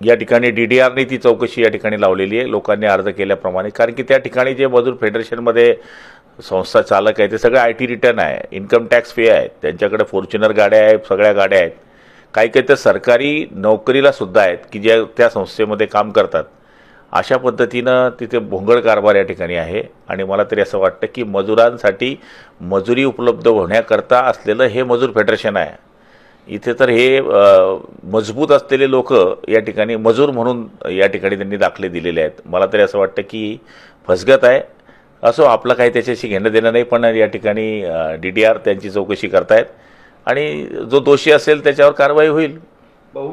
या ठिकाणी DDRने ती चौकशी या ठिकाणी लावलेली आहे लोकांनी अर्ज केल्याप्रमाणे, कारण की त्या ठिकाणी जे मजूर फेडरेशनमध्ये संस्था चालक आहे ते सगळे IT रिटर्न आहे, इन्कम टॅक्स पे आहेत, त्यांच्याकडे फॉर्च्युनर गाड्या आहेत, सगळ्या गाड्या आहेत, काही काही तर सरकारी नोकरीला सुद्धा आहेत की ज्या त्या संस्थेमध्ये काम करतात. अशा पद्धतीनं तिथे भोंगळ कारभार या ठिकाणी आहे. आणि मला तरी असं वाटतं की मजुरांसाठी मजुरी उपलब्ध होण्याकरता असलेलं हे मजूर फेडरेशन आहे. इथे तर हे मजबूत असलेले लोक या ठिकाणी मजूर म्हणून या ठिकाणी त्यांनी दाखले दिलेले आहेत. मला तरी असं वाटतं की फसगत आहे. असो, आपलं काही त्याच्याशी घेणं देणं नाही, पण या ठिकाणी DDR त्यांची चौकशी करतायत आणि जो दोषी असेल त्याच्यावर कारवाई होईल. भाऊ,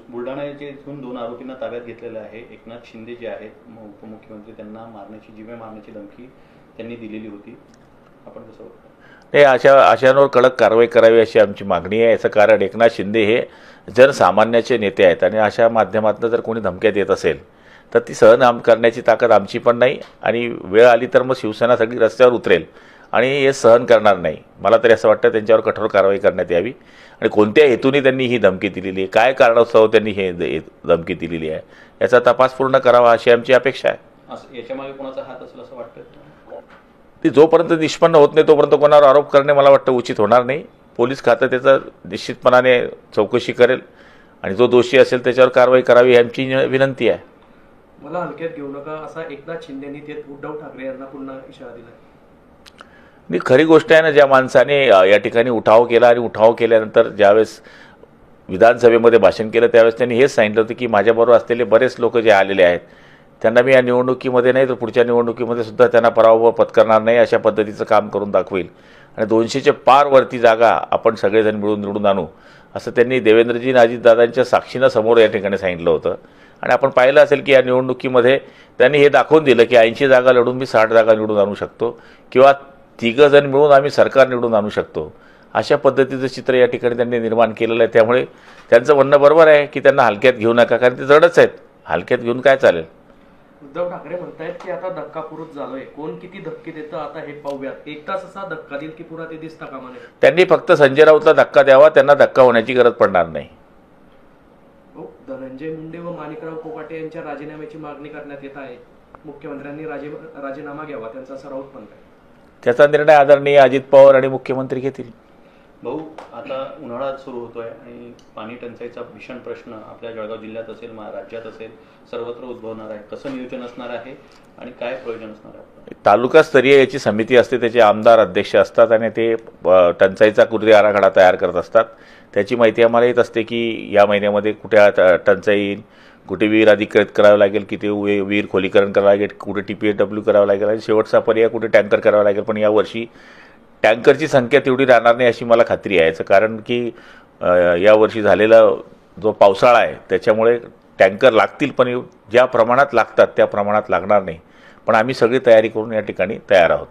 बुलढाणा येथून 2 आरोपींना ताब्यात घेतलेलं आहे. एकनाथ शिंदे जे आहेत उपमुख्यमंत्री, त्यांना मारण्याची, जीवे मारण्याची धमकी त्यांनी दिलेली होती. आपण कसं बघतो? नाही, अशांवर कडक कारवाई करावी अशी आमची मागणी आहे. याचं कारण एकनाथ शिंदे हे जनसामान्याचे नेते आहेत आणि अशा माध्यमातून जर कोणी धमक्या देत असेल तर ती सहन करण्याची ताकद आमची पण नाही आणि वेळ आली तर मग शिवसेना सगळी रस्त्यावर उतरेल आणि हे सहन करणार नाही. मला तरी असं वाटतं त्यांच्यावर कठोर कारवाई करण्यात यावी. आणि कोणत्या हेतूने त्यांनी ही धमकी दिलेली आहे, काय कारणास्तव त्यांनी हे धमकी दिलेली आहे, याचा तपास पूर्ण करावा अशी आमची अपेक्षा आहे. याच्यामागे कोणाचा हात असेल असं वाटतं? ती जोपर्यंत निष्पन्न होत नाही तोपर्यंत कोणावर आरोप करणे मला वाटतं उचित होणार नाही. पोलीस खातं त्याचं निश्चितपणाने चौकशी करेल आणि जो दोषी असेल त्याच्यावर कारवाई करावी ही आमची विनंती आहे. मला हलक्यात घेऊ नका असा एकनाथ शिंदेंनी ते उद्धव ठाकरे यांना पुन्हा इशारा दिला. मी खरी गोष्ट आहे ना, ज्या माणसाने या ठिकाणी उठाव केला आणि उठाव केल्यानंतर ज्यावेळेस विधानसभेमध्ये भाषण केलं त्यावेळेस त्यांनी हेच सांगितलं होतं की माझ्याबरोबर असलेले बरेच लोक जे आलेले आहेत त्यांना मी या निवडणुकीमध्ये नाही तर पुढच्या निवडणुकीमध्ये सुद्धा त्यांना पराभव पत्करणार नाही अशा पद्धतीचं काम करून दाखवेल आणि 200च्या पार वरती जागा आपण सगळेजण मिळून निवडून आणू असं त्यांनी देवेंद्रजी आणि अजितदादांच्या साक्षीनं समोर या ठिकाणी सांगितलं होतं. आणि आपण पाहिलं असेल की या निवडणुकीमध्ये त्यांनी हे दाखवून दिलं की 80 जागा लढून मी 60 जागा निवडून आणू शकतो किंवा 3 जण मिळून आम्ही सरकार निवडून आणू शकतो. अशा पद्धतीचं चित्र या ठिकाणी त्यांनी निर्माण केलेलं आहे. त्यामुळे त्यांचं म्हणणं बरोबर आहे की त्यांना हलक्यात घेऊ नका, कारण ते जडच आहेत. हलक्यात घेऊन काय चालेल? उद्धव ठाकरे म्हणतायत की आता धक्कापुरुष झालोय, कोण किती धक्के देतं आता हे पाहूयात. एक तास असा धक्का देईल की पुरा ते दिसता कामा नये. त्यांनी फक्त संजय राऊतला धक्का द्यावा, त्यांना धक्का होण्याची गरज पडणार नाही. धनंजय मुंडे व माणिकराव कोकाटे यांच्या राजीनाम्याची मागणी करण्यात येत आहे. मुख्यमंत्र्यांनी राजीनामा घ्यावा त्यांचा असं राऊत म्हणताय. त्याचा निर्णय आदरणीय अजित पवार आणि मुख्यमंत्री घेतील. भाऊ, आता उन्हाळा सुरू होतोय आणि पाणी टंचाईचा भीषण प्रश्न आपल्या जळगाव जिल्ह्यात असेल, राज्यात असेल, सर्वत्र उद्भवणार आहे. कसं नियोजन असणार आहे आणि काय प्रयोजन असणार आहे? तालुकास्तरीय याची समिती असते, त्याचे आमदार अध्यक्ष असतात आणि ते टंचाईचा कृती आराखडा तयार करत असतात. त्याची माहिती आम्हाला येत असते की या महिन्यामध्ये कुठे टंचाई येईल, कुठे विहीर अधिकृत करावं लागेल, किती विहीर खोलीकरण करावं लागेल, कुठे TPW करावं लागेल आणि शेवटचा पर्याय कुठे टँकर करावं लागेल. पण यावर्षी टँकरची संख्या तेवढी राहणार नाही अशी मला खात्री आहे. याचं कारण की यावर्षी झालेला जो पावसाळा आहे त्याच्यामुळे टँकर लागतील, पण ज्या प्रमाणात लागतात त्या प्रमाणात लागणार नाही. पण आम्ही सगळी तयारी करून या ठिकाणी तयार आहोत.